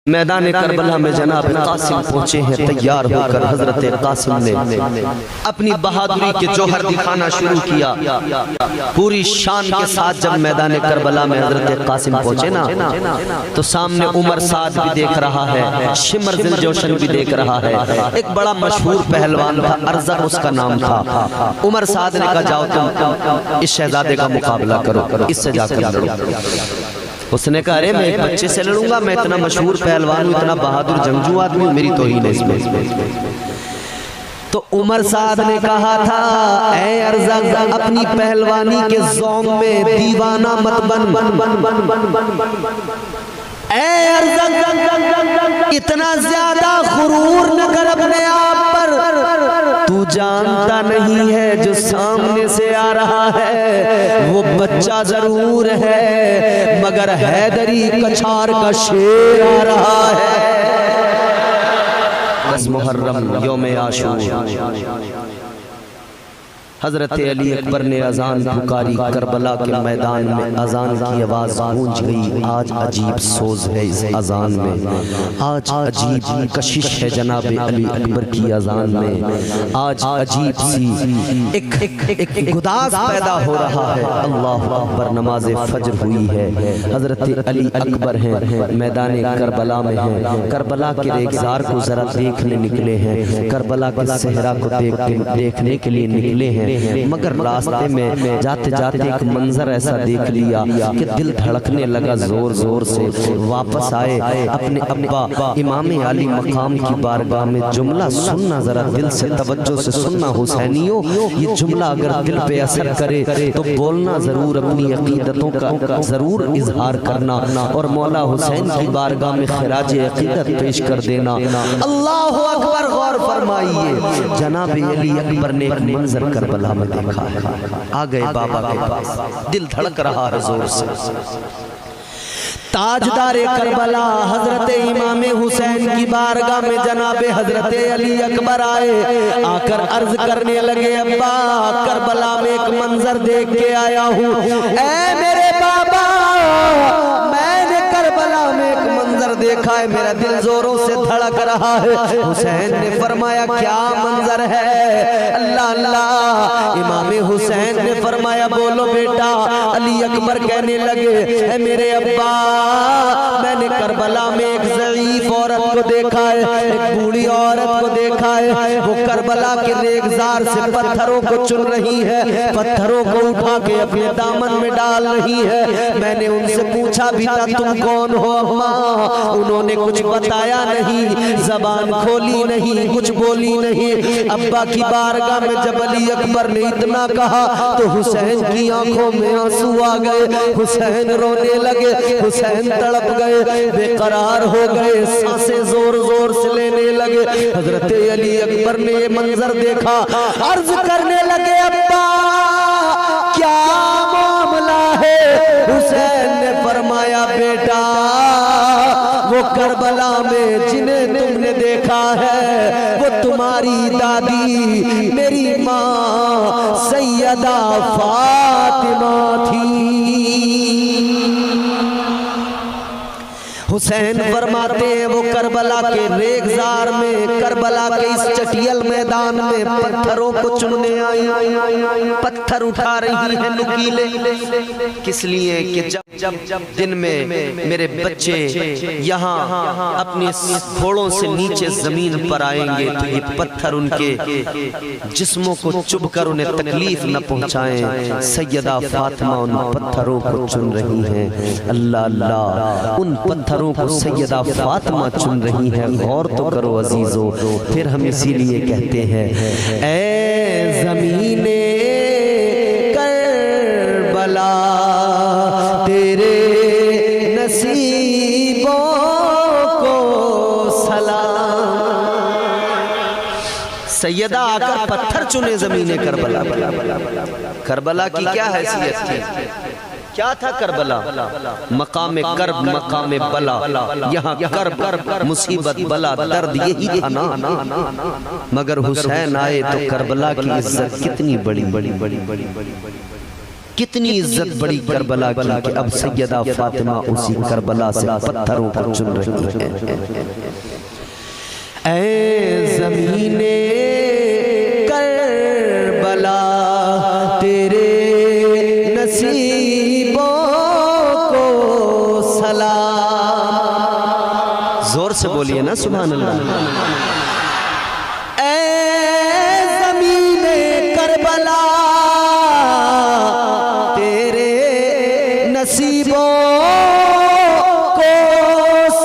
میدان کربلا میں جناب قاسم پہنچے ہیں تیار ہو کر حضرت قاسم نے اپنی بہادری کے جوہر دکھانا شروع کیا۔ پوری شان کے ساتھ جب میدان کربلا میں حضرت قاسم پہنچے نا تو سامنے عمر سعد بھی دیکھ رہا ہے، شمر ذوالجوشن بھی دیکھ رہا ہے۔ ایک بڑا مشہور پہلوان تھا، ارزق اس کا نام تھا۔ عمر سعد نے کہا جاؤ تم اس شہزادے کا مقابلہ کرو، اس سے جا کر لڑو۔ اس نے کہا ارے میں ایک بچے سے لڑوں گا، میں اتنا مشہور پہلوان ہوں، اتنا بہادر جنگجو آدمی ہوں، میری توہین ہے اس میں۔ تو عمر سعد نے کہا تھا اے ارزق اپنی پہلوانی کے زوم میں دیوانہ مت بن، اے ارزق اتنا زیادہ غرور نہ کر اپنے آپ پر، تو جانتا نہیں ہے جو سامنے سے آ رہا ہے وہ بچہ ضرور ہے مگر حیدری کچھار کا شیر آ رہا ہے۔ 10 محرم یوم عاشور حضرت علی اکبر نے اذان پکاری، کربلا کے میدان میں اذان کی آواز گونج گئی۔ آج عجیب سوز ہے اس اذان میں، آج عجیب کشش ہے جناب علی اکبر کی اذان میں، آج عجیب سی ایک گداز پیدا ہو رہا ہے۔ اللہ اکبر، نماز فجر ہوئی ہے، حضرت علی اکبر ہیں، میدان کربلا میں ہیں، کربلا کے ریگزار کو ذرا دیکھنے نکلے ہیں، کربلا کے صحرا کو دیکھنے کے لیے نکلے ہیں، مگر راستے میں جاتے جاتے ایک منظر ایسا دیکھ لیا کہ دل دھڑکنے لگا زور زور سے۔ واپس آئے اپنے ابا امام علی مقام کی بارگاہ میں، جملہ سننا ذرا دل سے توجہ سے سننا حسینیوں، یہ جملہ اگر دل پہ اثر کرے تو بولنا ضرور، اپنی عقیدتوں کا ضرور اظہار کرنا اور مولا حسین کی بارگاہ میں خراج عقیدت پیش کر دینا۔ اللہ اکبر، غور فرمائیے جناب علی اکبر نے ایک منظر کربلا میں دیکھا ہے۔ آ گئے بابا کے پاس، دل دھڑک رہا ہے زور سے۔ تاجدار کربلا حضرت امام حسین کی بارگاہ میں جناب حضرت علی اکبر آئے، آ کر عرض کرنے لگے ابا کربلا میں ایک منظر دیکھ کے آیا ہوں، اے میرے بابا میں نے کربلا میں ایک منظر دیکھا ہے، میرا دل زوروں سے دھڑک رہا ہے۔ حسین نے فرمایا کیا منظر ہے؟ اللہ اللہ، امام حسین نے فرمایا بولو بیٹا۔ علی اکبر کہنے لگے اے میرے ابا میں نے کربلا میں ایک ضعیف عورت کو دیکھا ہے، ایک بوڑھی عورت کو دیکھا ہے، وہ کربلا کے ریگزار سے پتھروں کو چن رہی ہے، پتھروں کو اٹھا کے اپنے دامن میں ڈال رہی ہے۔ میں نے ان سے پوچھا بھی تھا تم کون ہو اماں، انہوں نے کچھ بتایا نہیں، زبان کھولی نہیں، کچھ بولی نہیں۔ ابا کی بارگاہ میں جب علی اکبر نے اتنا کہا تو حسین کی آنکھوں میں آنسو آ گئے، حسین رونے لگے، حسین تڑپ گئے، بے قرار ہو گئے، سانسیں زور زور سے لینے لگے۔ حضرت علی اکبر نے یہ منظر دیکھا، عرض کرنے لگے ابا کیا معاملہ ہے؟ حسین نے فرمایا بیٹا وہ کربلا میں جنہیں تم نے دیکھا ہے وہ تمہاری دادی میری ماں سیدہ فاطمہ تھی۔ حسین فرماتے ہیں وہ کربلا کے ریگزار میں، کربلا کے اس چٹیل میدان میں پتھروں کو چننے آئی، پتھر اٹھا رہی ہیں نکیلے، کس لیے کہ جب دن میں میرے بچے یہاں اپنے گھوڑوں سے نیچے زمین پر آئیں گے تو یہ پتھر ان کے جسموں کو چبھ کر انہیں تکلیف نہ پہنچائیں۔ سیدہ فاطمہ ان پتھروں کو چن رہی ہیں، اللہ اللہ ان پتھروں کو سیدہ فاطمہ چن رہی ہیں، غور تو کرو عزیزو۔ پھر ہم اسی لیے کہتے ہیں اے زمین کربلا تیرے نصیبوں کو سلام۔ سیدہ آ کر پتھر چنے زمین کربلا، کربلا کی کیا حیثیت تھی؟ کیا تھا کربلا؟ مقام کرب، مقام بلا، یہاں کرب مصیبت بلا درد یہی تھا نا، مگر حسین آئے تو کربلا کی عزت کتنی بڑی کتنی عزت بڑی کربلا کی کہ اب سیدہ فاطمہ اسی کربلا سے پتھروں کو چن رہی ہیں۔ اے زمین کربلا تیرے نصیبوں کو سلام، زور سے بولیے نا سبحان اللہ۔ اے زمین کربلا تیرے نصیبوں کو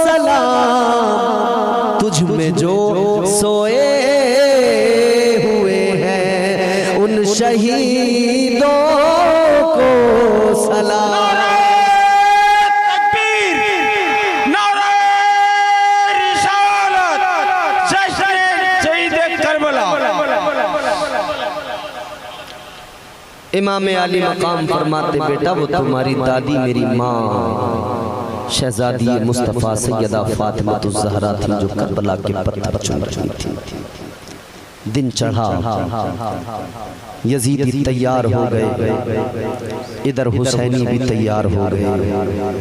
سلام، تجھ میں جو سوئے ہوئے ہیں ان شہیدوں کو سلام۔ امام علی مقام فرماتے بیٹا وہ تمہاری دادی میری ماں شہزادی مصطفیٰ سیدہ فاطمہ الزہرا تھی جو کربلا کے پتھر چن رہی تھی۔ دن چڑھا، یزیدی تیار ہو گئے، ادھر حسینی بھی تیار ہو گئے۔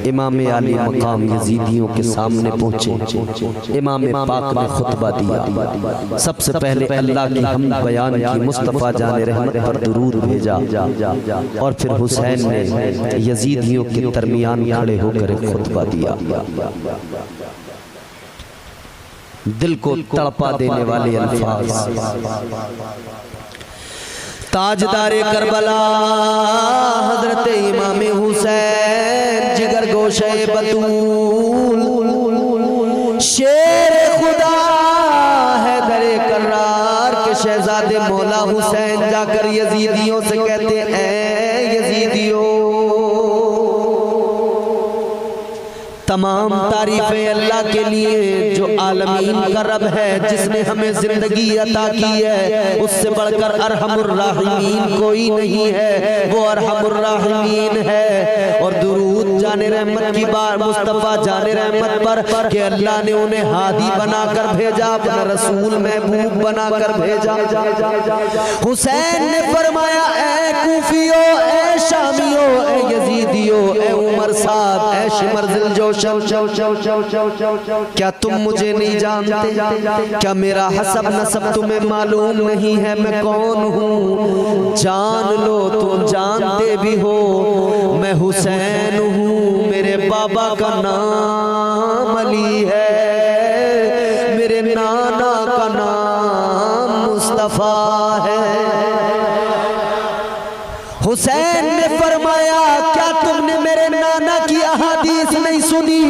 امام علی مقام یزیدیوں کے سامنے پہنچے، امام پاک نے خطبہ دیا، سب سے پہلے اللہ کی حمد بیان کی، مصطفیٰ جان رحمت پر درود بھیجا، اور پھر حسین نے یزیدیوں کے درمیان کھڑے ہو کر ایک خطبہ دیا۔ دل کو تڑپا دینے والے الفاظ، تاجدار کربلا حضرت امام حسین جگر گوشہ بطول، شیر خدا حیدر کرار کے شہزادے مولا حسین جا کر یزیدیوں سے کہتے اے یزیدیوں، تمام تعریفیں اللہ کے لیے جو عالمین کا رب ہے، جس نے ہمیں زندگی عطا کی ہے، اس سے بڑھ کر ارحم الراحمین کوئی نہیں ہے، وہ ارحم الراحمین ہے۔ اور درود جان رحمت کی بار مصطفیٰ جان رحمت پر کہ اللہ نے انہیں ہادی بنا کر بھیجا، اپنا رسول محبوب بنا کر بھیجا۔ حسین نے فرمایا اے کوفیو، اے شامیو، اے یزیدیو، اے عمر سعد، اے شمر ذوالجوشن، کیا تم مجھے نہیں جانتے؟ کیا میرا حسب نسب تمہیں معلوم نہیں ہے میں کون ہوں؟ جان لو، تم جانتے بھی ہو میں حسین ہوں، میرے بابا کا نام علی ہے، میرے نانا کا نام مصطفیٰ ہے۔ حسین نے فرمایا کیا تم نے میرے نانا کی احادیث نہیں سنی؟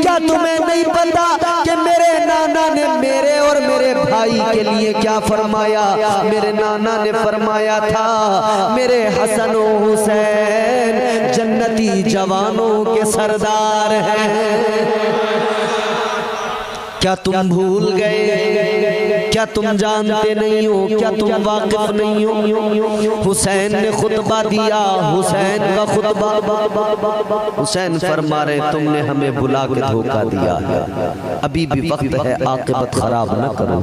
کیا تمہیں نہیں پتا کہ میرے نانا نے میرے اور میرے بھائی کے لیے کیا فرمایا؟ میرے نانا نے فرمایا تھا میرے حسن و حسین جنتی جوانوں کے سردار ہیں۔ کیا تم بھول گئے؟ کیا تم جانتے نہیں ہو؟ کیا تم واقف نہیں ہو؟ حسین نے خطبہ دیا، حسین کا خطبہ۔ حسین فرما رہے تم نے ہمیں بلا کے دھوکہ دیا ہے، ابھی بھی وقت ہے، عاقبت خراب نہ کرو،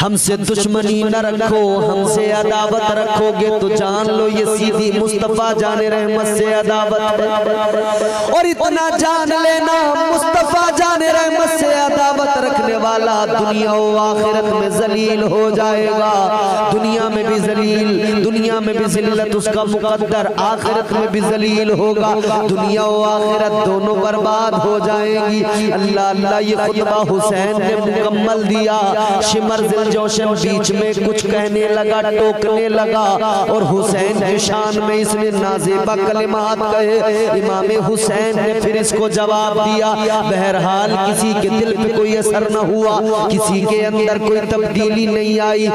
ہم سے دشمنی نہ رکھو، ہم سے عداوت رکھو گے تو جان لو یہ سیدھی مصطفیٰ جان رحمت سے عداوت ہے، اور اتنا جان لینا مصطفیٰ جان رحمت سے عداوت رکھنے والا دنیا و آخرت میں ذلیل ہو جائے گا۔ دنیا میں بھی ذلیل، دنیا میں بھی ذلت اس کا مقدر، آخرت میں بھی ذلیل ہوگا، دنیا و آخرت دونوں برباد ہو جائیں گی۔ اللہ اللہ یہ خطبہ حسین نے مکمل دیا۔ شمر ذوالجوشن بیچ میں کچھ کہنے لگا، ٹوکنے لگا، اور حسین کی شان میں اس نے نازیبہ کلمات کہے۔ امام حسین نے پھر اس کو جواب دیا، بہرحال کسی کے دل پہ کوئی اثر نہ ہوا، کسی کے اندر کوئی تبدیلی نہیں آئی۔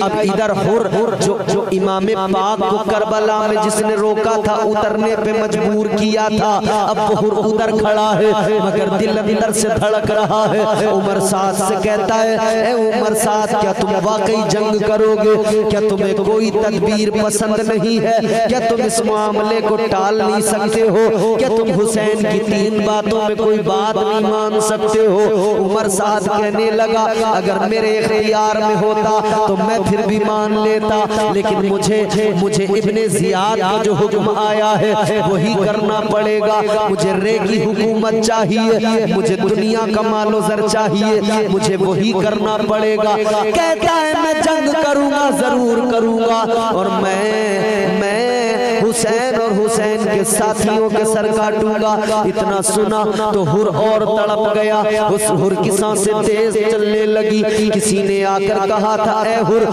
اب ادھر حر جو امام پاک کو کربلا میں جس نے روکا تھا، اترنے پہ مجبور کیا تھا، اب وہ حر ادھر کھڑا ہے مگر دل اندر سے دھڑک رہا ہے۔ عمر سعد سے کہتا ہے اے عمر سعد کیا تم واقعی جنگ کرو گے؟ کیا تمہیں کوئی تدبیر پسند نہیں ہے؟ کیا تم اس معاملے کو ٹال نہیں سکتے ہو؟ کیا تم حسین کی 3 باتوں میں کوئی بات نہیں مان سکتے ہو؟ عمر سعد ساتھ کہنے لگا اگر میرے اختیار میں ہوتا تو میں پھر بھی مان لیتا، لیکن مجھے ابن زیاد کا جو حکم آیا ہے وہی کرنا پڑے گا۔ مجھے رے کی حکومت چاہیے، مجھے دنیا کا مال و زر چاہیے، مجھے وہی کرنا پڑے گا۔ کہتا ہے میں جنگ کروں گا، ضرور کروں گا، اور میں حسین اور حسین کے ساتھیوں کے سر کاٹوں گا۔ اتنا سنا تو ہر اور تڑپ گیا، اس ہر کی سانسیں تیز چلنے لگی۔ کسی نے آ کر کہا تھا اے ہر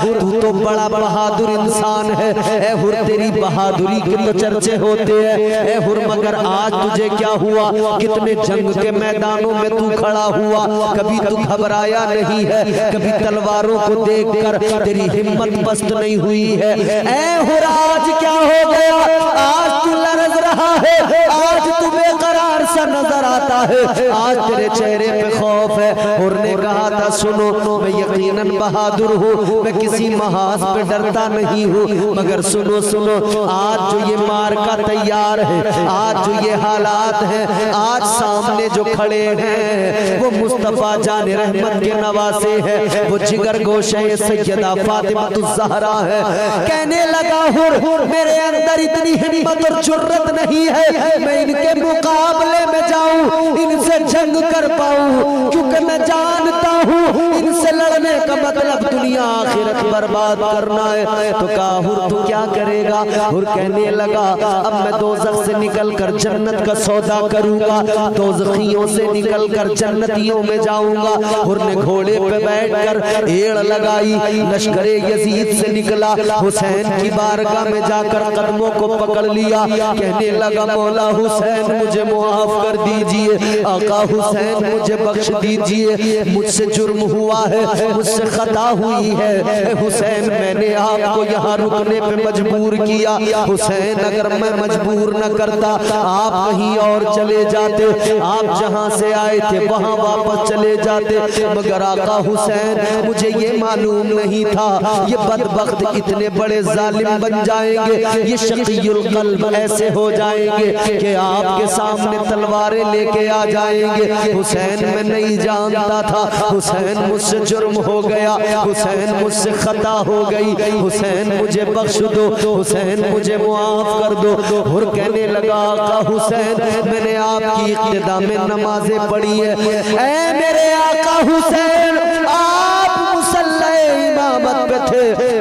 تو بڑا بہادر انسان ہے، اے ہر تیری بہادری کے تو چرچے ہوتے ہیں، اے ہر مگر آج تجھے کیا ہوا؟ کتنے جنگ کے میدانوں میں تو کھڑا ہوا، کبھی تو گھبرایا نہیں ہے، کبھی تلواروں کو دیکھ کر تیری ہمت پست نہیں ہوئی ہے۔ اے ہر آج کیا ہو گیا؟ آج تو لرز رہا ہے، آج تو بے قرار سا نظر آتا ہے، آج تیرے چہرے پہ خوف ہے۔ ہر نے کہا تھا سنو میں یقیناً بہادر ہوں، میں کسی محاذ پہ ڈرتا نہیں ہوں، مگر سنو آج جو یہ مارکا تیار ہے، آج جو یہ حالات ہیں، آج سامنے جو کھڑے ہیں وہ مصطفیٰ جان رحمت کے نواسے ہیں، وہ جگر گوشہ سیدہ فاطمہ الزہرا ہے۔ کہنے لگا ہر میرے اندر اتنی ہمت اور جرت نہیں ہے میں ان کے مقابلے میں جاؤں، ان سے جنگ کر پاؤں، کیونکہ میں جانتا ہوں ان سے لڑنے کا مطلب دنیا آخرت برباد کرنا ہے۔ تو کہا ہر تو کیا کرے گا؟ ہر کہنے لگا اب میں دوزخ سے نکل کر جنت کا سودا کروں گا، دوزخیوں سے نکل کر جنتیوں میں جاؤں گا۔ ہر نے گھوڑے پہ بیٹھ کر ایڑ لگائی، لشکر یزید سے نکلا، حسین کی بارگاہ میں جا کر قدموں کو پکڑ لیا، کہنے لگا مولا حسین مجھے معاف کر دیجئے، آقا حسین مجھے بخش دیجئے، مجھ سے جرم ہوا ہے، مجھ سے خطا ہوئی ہے، اے حسین میں نے آپ کو یہاں رکنے پہ مجبور کیا، حسین اگر میں مجبور نہ کرتا آپ کہیں اور چلے جاتے، آپ جہاں سے آئے تھے وہاں واپس چلے جاتے، مگر آقا حسین مجھے یہ معلوم نہیں تھا یہ بدبخت اتنے بڑے ظالم بن جائیں گے، یہ شقی القلب ایسے ہو جائیں گے کہ آپ کے سامنے تلواریں لے کے آ جائیں گے۔ حسین میں نہیں جانتا تھا، حسین مجھ سے جرم ہو گیا، حسین مجھ سے خطا ہو گئی، حسین مجھے بخش دو، حسین مجھے معاف کر دو۔ ہر کہنے لگا آقا حسین میں نے آپ کی اقتدا میں نمازیں پڑھی ہے، اے میرے آقا حسین آپ مصلی امامت پہ تھے،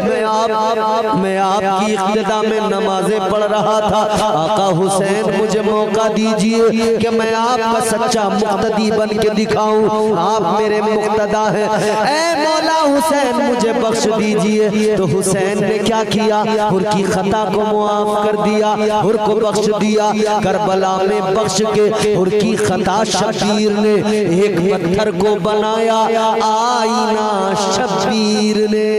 میں آپ کی اقتدا میں نمازیں پڑھ رہا تھا، آقا حسین مجھے موقع دیجئے کہ میں آپ کا سچا مقتدی بن کے دکھاؤں، آپ میرے مقتدا ہیں، اے مولا حسین مجھے بخش دیجئے۔ تو حسین نے کیا کیا؟ ہر کی خطا کو معاف کر دیا، ہر کو بخش دیا، کربلا میں بخش کے ہر کی خطا شبیر نے ایک پتھر کو بنایا آئینہ شبیر نے۔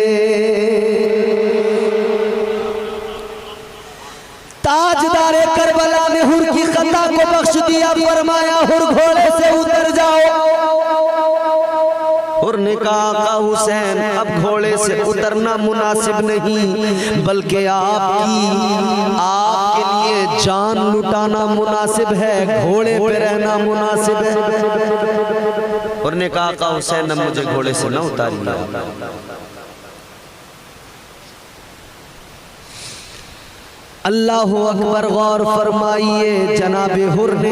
تاجدار کربلا نے ہر کی خطا کو بخش دیا، فرمایا ہر گھوڑے سے اتر جاؤ۔ ہر نے کہا آقا حسین اب گھوڑے سے اترنا مناسب نہیں، بلکہ آپ کے لیے جان لٹانا مناسب ہے، گھوڑے پہ رہنا مناسب ہے۔ ہر نے کہا آقا حسین اب مجھے گھوڑے سے نہ اتاریے۔ اللہ اکبر، غور فرمائیے، جناب ہر نے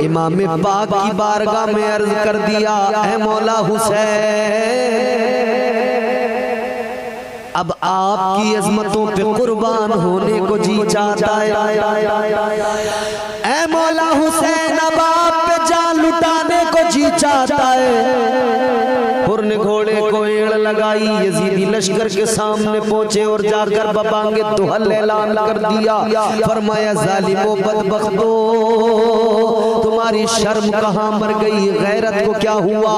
امام پاک کی بارگاہ میں عرض کر دیا اے مولا حسین اب آپ کی عظمتوں پہ قربان ہونے کو جی چاہتا ہے، اے مولا حسین اب آپ پہ جان لٹانے کو جی چاہتا ہے۔ ہر نے گھوڑے کو ایڑ لگائی، یزیدی لشکر کے سامنے پہنچے اور جا کر ببانگ دہل اعلان کر دیا، فرمایا ظالمو بدبختو تمہاری شرم کہاں مر گئی، غیرت کو کیا ہوا؟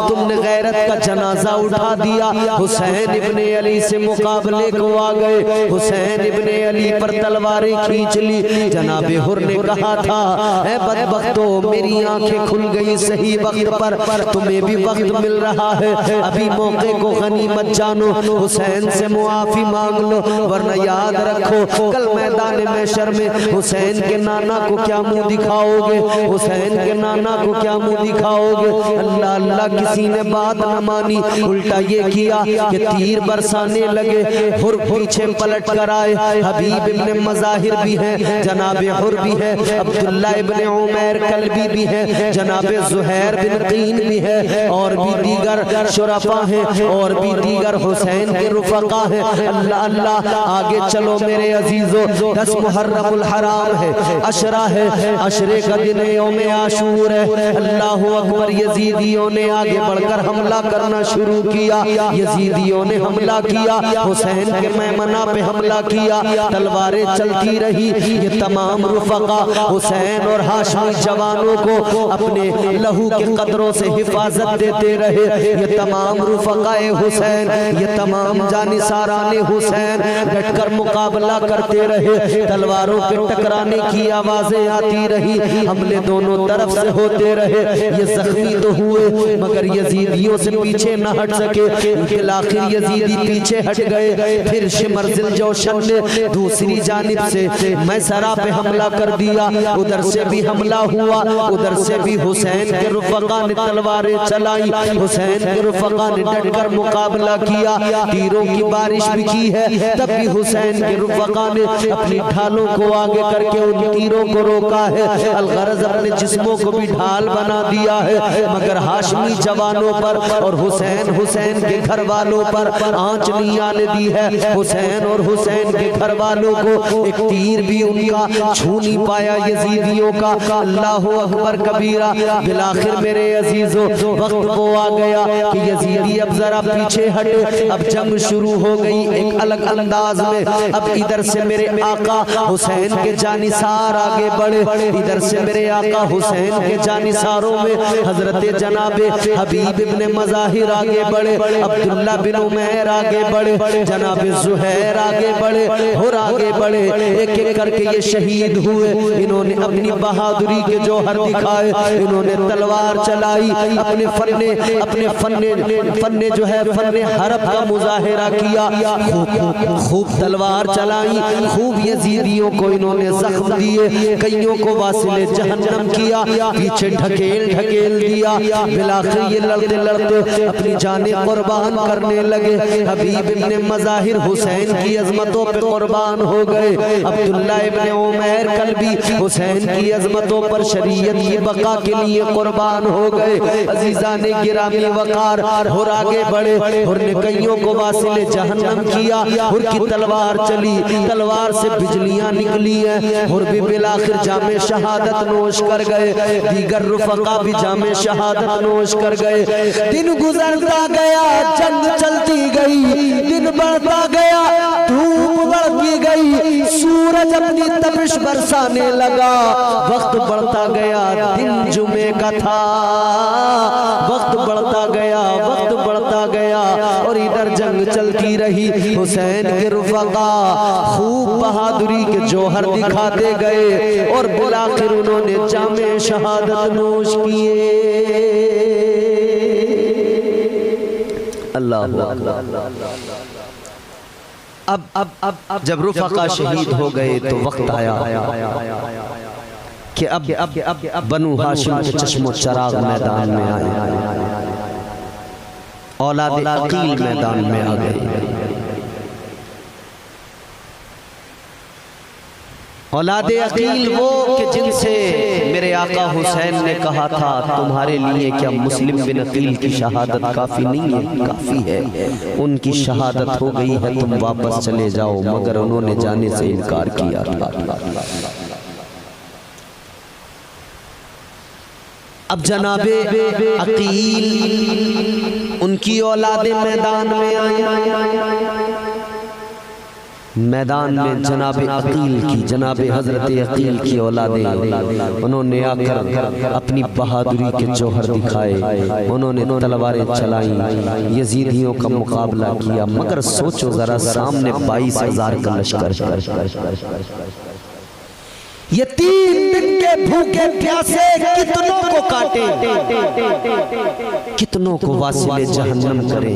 تم نے غیرت کا جنازہ اٹھا دیا، حسین ابن علی سے مقابلے کو آ گئے، حسین ابن علی پر تلواریں کھینچ لی۔ جناب ہر نے کہا تھا اے بدبختو میری آنکھیں کھل گئی صحیح وقت پر، تمہیں بھی وقت مل رہا ہے، ابھی موقع کو غنیمت جانو، حسین سے معافی مانگ لو، ورنہ یاد رکھو کل میدان محشر میں حسین کے نانا کو کیا منہ دکھاؤ گے، اس حسین کے نانا کو کیا منہ دکھاؤ گے؟ اللہ اللہ کسی نے بات نہ مانی، الٹا یہ کیا کہ تیر برسانے لگے۔ حر پیچھے پلٹ کر آئے، حبیب ابن مظاہر بھی ہے، جناب حر بھی ہے، عبداللہ ابن عمیر کلبی بھی ہے، جناب زہیر بن قین بھی ہے، اور بھی دیگر شرفا ہیں، اور بھی دیگر حسین کے رفقا ہیں۔ اللہ اللہ آگے چلو میرے عزیزو، 10 محرم الحرام ہے، عشرہ ہے، عشرے کا دن یوم عاشور ہے۔ اللہ اکبر، یزیدیوں نے آگے بڑھ کر حملہ کرنا شروع کیا، یزیدیوں نے حملہ کیا، حسین کے میمنہ پہ حملہ کیا، تلواریں چلتی رہی۔ یہ تمام رفقا حسین اور ہاشمی جوانوں کو اپنے لہو کے قطروں سے حفاظت دیتے رہے۔ یہ تمام رفقا حسین، یہ تمام جانثاران حسین ڈٹ کر مقابلہ کرتے رہے، تلواروں کے ٹکرانے کی آوازیں آتی رہی، حملے دونوں طرف سے ہوتے رہے۔ یہ زخمی تو ہوئے مگر یزیدیوں سے پیچھے نہ ہٹ سکے، بالآخر یزیدی پیچھے ہٹ گئے۔ پھر شمرزل جوشن نے دوسری جانب سے میسرہ پہ حملہ کر دیا، ادھر سے بھی حملہ ہوا، ادھر سے بھی حسین کے رفقا نے تلواریں چلائی، حسین کے رفقا نے ڈٹ کر مقابلہ کیا، تیروں کی بارش بھی کی ہے، تب بھی حسین کے رفقا نے اپنی ڈھالوں کو آگے کر کے ان تیروں کو روکا ہے، الغرض اپنے جسموں کو بھی ڈھال بنا دیا ہے، مگر ہاشمی جوانوں پر اور حسین کے گھر والوں پر آنچ نہیں آنے دی ہے۔ حسین اور حسین کے گھر والوں کو ایک تیر بھی ان کا چھو نہیں پایا یزیدیوں کا۔ اللہ اکبر کبیرہ۔ بالآخر میرے عزیزو وقت وہ آ گیا کہ یزیدی اب ذرا پیچھے ہٹے، اب جنگ شروع ہو گئی ایک الگ انداز میں۔ اب ادھر سے میرے آقا حسین کے جانثار آگے بڑھے، ادھر سے میرے آقا حسین کے جانثاروں میں حضرت جناب حبیب ابن مظاہر آگے بڑھے، عبداللہ بن عمیر آگے بڑھے، جناب زہیر آگے بڑھے، حر آگے بڑھے، ایک ایک کر کے یہ شہید ہوئے۔ انہوں نے اپنی بہادری کے جوہر دکھائے، انہوں نے تلوار چلائی، اپنے فن جو ہے فن حرب کا مظاہرہ کیا، خوب تلوار چلائی، خوب یزیدیوں کو انہوں نے زخم دیے، کئیوں کو واصل جہنم کیا، پیچھے ڈھکیل دیا۔ بالآخر یہ لڑتے لڑتے اپنی جانیں قربان کرنے لگے۔ حبیب ابن مظاہر حسین کی عظمتوں پہ قربان ہو گئے، عبداللہ ابن عمیر کلبی حسین کی عظمتوں پر شریعت کی بقا کے لیے قربان ہو گئے۔ عزیزان گرامی وقار، حر آگے بڑھے، حر نے کئیوں کو واصل جہنم کیا، حر کی تلوار چلی، تلوار سے بجلیاں نکلی ہیں، حر بھی بالآخر جام شہادت نوش کر گئے، دیگر رفقا بھی جام شہادت نوش کر گئے۔ دن گزرتا گیا، جنگ چلتی گئی، دن بڑھتا گیا، دھوپ بڑھتی گئی، سورج اپنی تپش برسانے لگا، وقت بڑھتا گیا، دن جمعے کا تھا، وقت بڑھتا گیا، وقت بڑھتا گیا، اور ادھر جنگ چلتی رہی۔ حسین کے رفقا خوب بہادری کے جوہر دکھاتے گئے، اور بالآخر انہوں نے جام شہادت نوش کیے۔ اللہ اب جب رفقا شہید ہو گئے تو وقت آیا کہ اب بنو ہاشم کے چشم و چراغ میدان میں آئے، اولاد عقیل میدان میں آ گئی۔ اولاد عقیل وہ کہ جن سے میرے آقا حسین نے کہا تھا تمہارے لیے کیا مسلم بن عقیل کی شہادت کافی نہیں ہے؟ کافی ہے، ان کی شہادت ہو گئی ہے، تم واپس چلے جاؤ، مگر انہوں نے جانے سے انکار کیا تھا۔ اب جناب عقیل ان کی اولاد میدان میں آئے، میدان میں جناب عقیل کی، جناب حضرت عقیل کی اولادیں، انہوں نے آ کر اپنی بہادری کے جوہر دکھائے، انہوں نے تلواریں چلائیں، یزیدیوں کا مقابلہ کیا، مگر سوچو ذرا سامنے 22,000 کا لشکر، یہ 3 دن کے بھوکے پیاسے کتنوں کو کاٹے، کتنوں کو واصل جہنم کرے،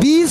20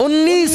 19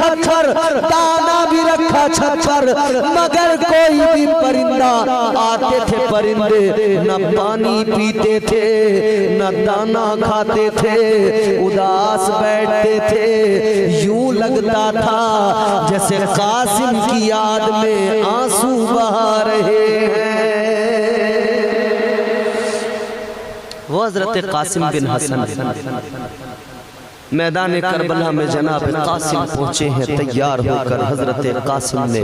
چھت پر دانا بھی رکھا چھت پر مگر کوئی بھی پرندہ آتے تھے پرندے نہ پانی پیتے تھے نہ دانا کھاتے تھے اداس بیٹھتے تھے یوں لگتا تھا جیسے قاسم کی یاد میں آنسو بہا رہے ہیں وہ حضرت قاسم بن حسن میدان کربلا میں جناب قاسم پہنچے ہیں تیار ہو کر حضرت قاسم نے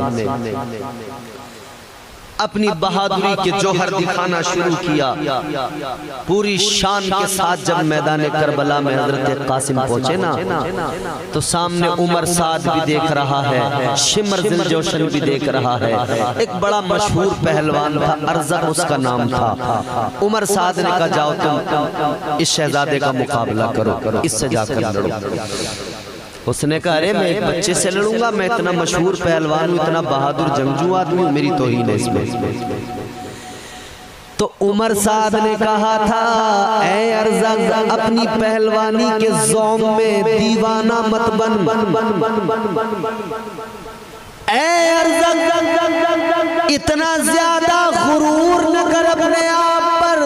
اپنی بہادری کے جوہر دکھانا شروع کیا پوری شان کے ساتھ جب میدان کربلا میں حضرت قاسم پہنچے نا تو سامنے عمر سعد بھی دیکھ رہا ہے شمر ذوالجوشن بھی دیکھ رہا ہے ایک بڑا مشہور پہلوان تھا ارزق اس کا نام تھا عمر سعد نے کہا جاؤ تم اس شہزادے کا مقابلہ کرو اس سے جا کر لڑو اس نے کہا ارے میں ایک بچے سے لڑوں گا میں اتنا مشہور پہلوان ہوں اتنا بہادر جنگجو آدمی ہوں میری توہین ہے اس میں تو عمر سعد نے کہا تھا اے ارزق اپنی پہلوانی کے زوم میں دیوانہ مت بن اے ارزق اتنا زیادہ غرور نہ کر اپنے آپ پر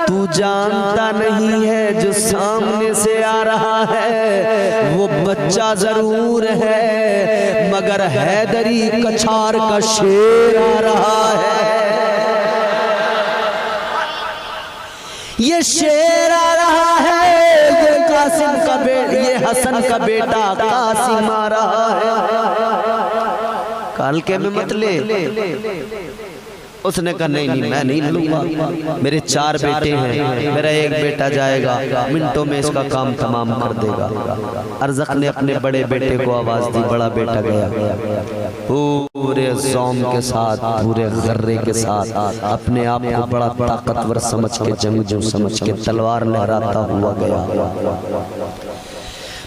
تو جانتا نہیں ہے جو سامنے سے آ رہا ہے وہ بچہ ضرور ہے مگر حیدری کچھار کا شیر آ رہا ہے یہ شیر آ رہا ہے یہ قاسم کا بیٹا یہ حسن کا بیٹا قاسم آ رہا ہے کالکے میں مت لے اس نے کہا نہیں میں نہیں لوں گا میرے 4 بیٹے ہیں میرا ایک بیٹا جائے گا منٹوں میں اس کا کام تمام کر دے گا ارزق نے اپنے بڑے بیٹے کو آواز دی بڑا بیٹا گیا پورے زوم کے ساتھ پورے غرے کے ساتھ اپنے آپ کو بڑا طاقتور سمجھ کے جنگجو سمجھ کے تلوار لہراتا ہوا گیا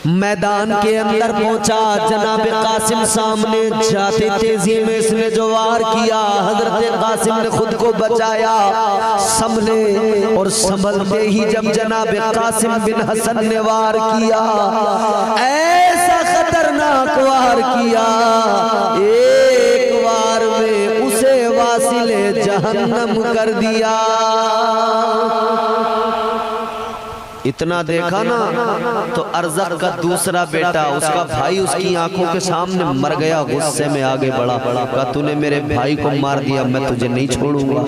میدان کے اندر پہنچا جناب قاسم سامنے جاتے تیزی میں اس نے جو وار کیا حضرت قاسم نے خود کو بچایا سنبھلے اور سنبھلتے ہی جب جناب قاسم بن حسن نے وار کیا ایسا خطرناک وار کیا ایک وار میں اسے واصل جہنم کر دیا اتنا دیکھا نا تو ارزق کا دوسرا بیٹا اس کا بھائی اس کی آنکھوں کے سامنے مر گیا غصے میں آگے بڑھا کہا تو نے میرے بھائی کو مار دیا میں تجھے نہیں چھوڑوں گا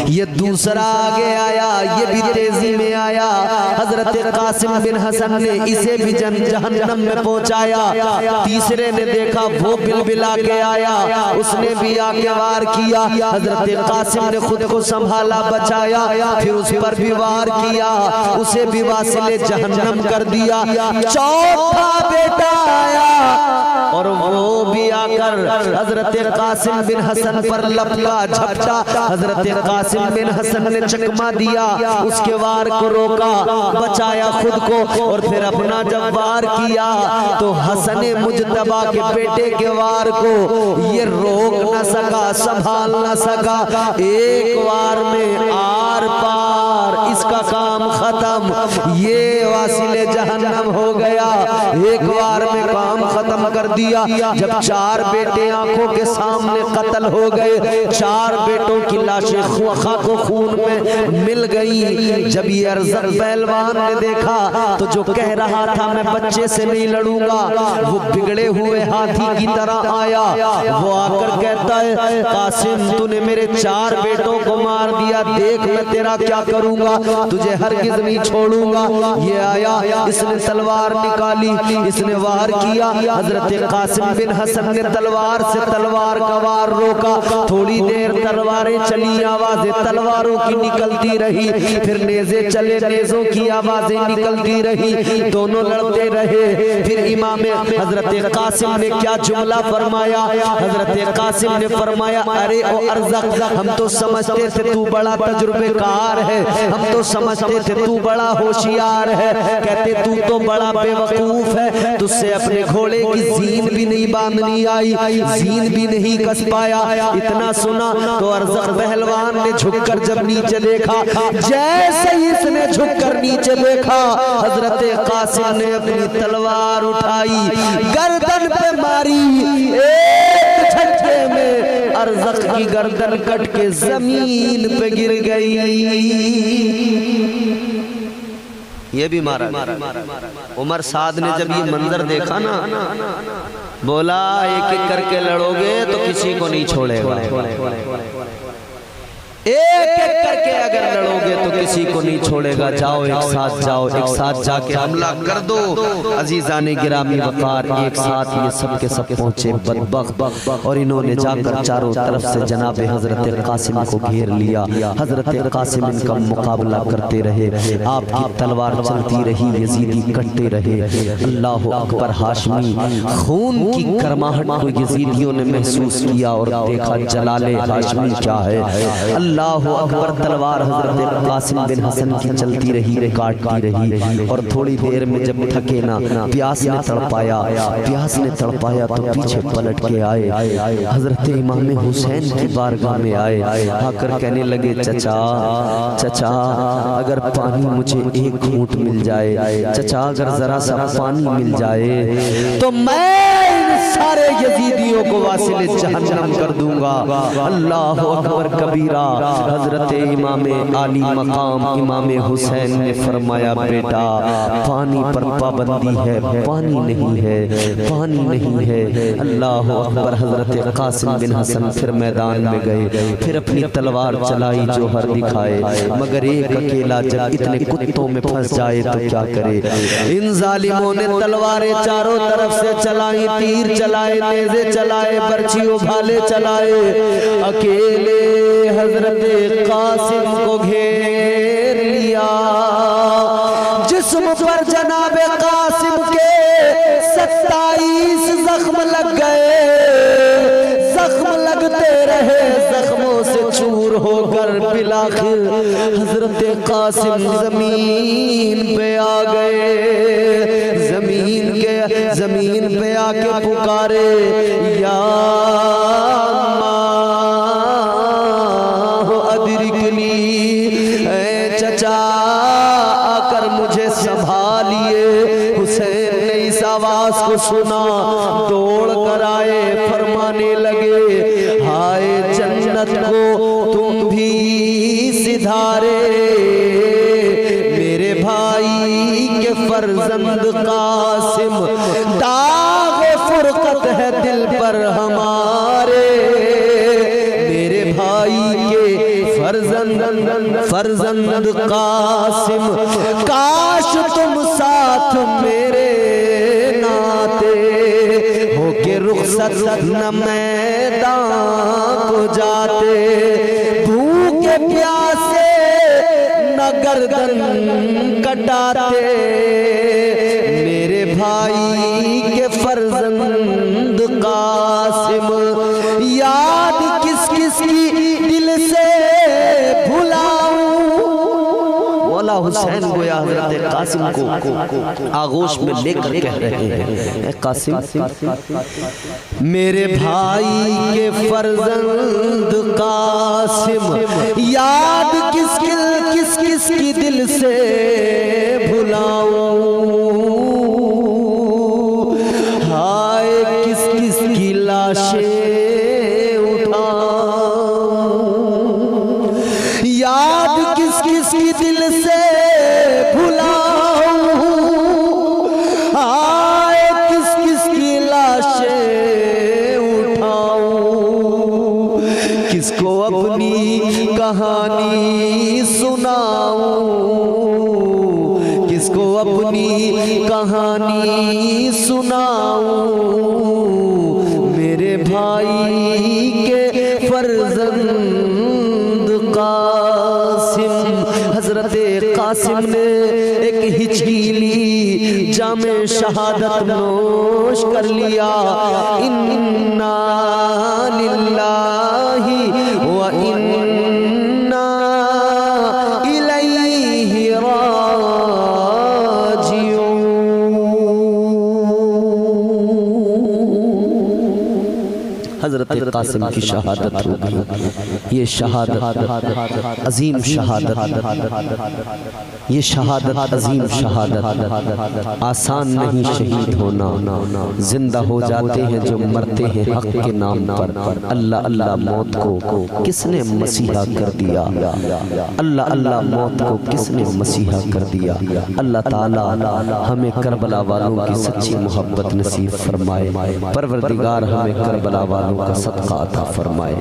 یہ دوسرا آگے آیا یہ بھی تیزی میں آیا حضرت قاسم بن حسن نے اسے بھی جہنم میں پہنچایا تیسرے نے دیکھا وہ بلبلا کے آیا اس نے بھی آگے وار کیا حضرت قاسم نے خود کو سنبھالا بچایا پھر اس پر بھی وار کیا اسے بھی واصل جہنم کر دیا چوتھا بیٹا آیا اور وہ بھی آ کر حضرت قاسم بن حسن پر لپکا جھپٹا حضرت قاسم بن حسن نے چکما دیا اس کے وار کو روکا بچایا خود کو اور پھر اپنا جب وار کیا تو حسن مجتبی کے بیٹے کے وار کو یہ روک نہ سکا سنبھال نہ سکا ایک وار میں آر پار اس کا کام ختم یہ واصل جہنم ہو گیا ایک وار میں کام ختم کر دیا جب 4 بیٹے آنکھوں کے سامنے قتل ہو گئے 4 بیٹوں کی لاشیں خاک و خون میں مل گئی جب یہ ارزق پہلوان نے دیکھا تو جو کہہ رہا تھا میں بچے سے نہیں لڑوں گا وہ بگڑے ہوئے ہاتھی کی طرح آیا وہ آ کر کہتا ہے قاسم تو نے میرے 4 بیٹوں کو مار دیا دیکھ میں تیرا کیا کروں گا تجھے ہرگز نہیں چھوڑوں گا یہ آیا اس نے تلوار نکالی اس نے وار کیا حضرت قاسم بن حسن نے تلوار سے تلوار کا وار روکا تھوڑی دیر تلواریں چلی آوازیں تلواروں کی نکلتی رہی پھر نیزے چلے نیزوں کی آوازیں نکلتی رہی دونوں لڑتے رہے پھر امام حضرت قاسم نے کیا جملہ فرمایا حضرت قاسم نے فرمایا ارے او ارزق ہم تو سمجھتے تھے تو بڑا تجربے کار ہے ہم تو سمجھتے تھے تو بڑا ہوشیار ہے کہتے تو بڑا بے وقوف ہے تجھ سے اپنے گھوڑے کی زین زین بھی نہیں باندھنی آئی، زین بھی نہیں کس پایا۔ اتنا سنا تو ارزق پہلوان نے جھک کر جب نیچے دیکھا، جیسے ہی اس نے جھک کر نیچے دیکھا، حضرت قاسم نے اپنی تلوار اٹھائی، گردن پہ ماری، ایک جھٹکے میں ارزق کی گردن کٹ کے زمین پہ گر گئی۔ یہ بھی مارا۔ عمر سعد نے جب یہ منظر دیکھا نا، بولا ایک ایک کر کے لڑو گے تو کسی کو نہیں چھوڑے گا، ایک ایک کر کے اگر لڑو گے تو کسی کو نہیں چھوڑے گا، جاؤ ایک ساتھ جاؤ، ایک ساتھ جا کے حملہ کر دو۔ عزیزان گرامی وقار ایک ساتھ یہ سب کے سب پہنچے بدبخت، اور انہوں نے جا کر چاروں طرف سے جناب حضرت قاسم کو گھیر لیا۔ حضرت قاسم ان کا مقابلہ کرتے رہے، آپ کی تلوار چلتی رہی، یزیدی کٹتے رہے۔ اللہ اکبر، ہاشمی خون کی گرماہٹ کو یزیدیوں نے محسوس کیا اور دیکھا جلال ہاشمی کیا ہے۔ اللہ اکبر، تلوار حضرت قاسم بن حسن کی چلتی رہی، کاٹتی رہی، اور تھوڑی دیر میں جب تھکے نا، پیاس نے تڑپایا تو پیچھے پلٹ کے آئے، حضرت امام حسین کی بارگاہ میں آئے، آ کر کہنے لگے چچا اگر پانی مجھے ایک گھونٹ مل جائے، چچا اگر ذرا سا پانی مل جائے تو میں سارے یزیدیوں کو واصل جہنم کر دوں گا۔ اللہ اکبر کبیرہ۔ حضرت امام عالی مقام امام حسین نے فرمایا بیٹا پانی پر پابندی ہے، پانی نہیں ہے۔ اللہ اکبر، حضرت قاسم بن حسن پھر میدان میں گئے، پھر اپنی تلوار چلائی، جوہر دکھائے، مگر ایک اکیلا جب اتنے کتوں میں پھنس جائے تو کیا کرے۔ ان ظالموں نے تلواریں چاروں طرف سے چلائیں، تیر چلائے، نیزے چلائے، برچھی ابھالے چلائے، اکیلے حضرت قاسم کو گھیر لیا۔ جسم پر جناب قاسم کے 27 زخم لگ گئے، زخم لگتے رہے، زخموں سے چور ہو کر بالآخر حضرت قاسم زمین پہ آ گئے، زمین پہ آ کے پکارے یا چچا آ کر مجھے سنبھالیے۔ حسین نے اس آواز کو سنا، دوڑ کر آئے، فرمانے لگے ہائے جنت کو تم بھی سدھارے، میرے بھائی کے فرزند قاسم، داغ فرقت ہے دل پر ہمارے، میرے بھائی کے فرزند قاسم، کاش تم ساتھ میرے ناتے ہو کے رخصت نہ میدان کو جاتے، بھوکے پیاسے نہ گردن کٹاتے، میرے بھائی کے فرزند قاسم، یاد کس کس کی دل سے مولا حسین گویا حضرت قاسم کو آغوش میں لے کر کہہ رہے ہیں اے قاسم، میرے بھائی کے فرزند قاسم، یاد کس کس کی دل سے بھلاؤں، ہائے کس کس کی لاشیں یاد کس کی دل سے بھلاؤں، آئے کس کی لاشیں اٹھاؤں، کس کو اپنی کہانی سناؤں، کس کو اپنی کہانی سناؤں، میرے بھائی کے فرزند قاسم۔ حضرت قاسم نے ایک ہچکی لی، جام شہادت نوش کر لیا، انا للہ و انا الیہ راجعون۔ حضرت قاسم کی شہادت ہو گئی. یہ شہادت عظیم شہادت، یہ شہادت عظیم شہادت. آسان نہیں شہید ہونا. زندہ ہو جاتے ہیں جو مرتے ہیں حق کے نام پر. اللہ اللہ موت کو کس نے مسیحا کر دیا؟ اللہ اللہ موت کو کس نے مسیحا کر دیا؟ اللہ تعالی ہمیں کربلا والوں کی سچی محبت نصیب فرمائے. پروردگار ہمیں کربلا والوں کا صدقہ عطا فرمائے.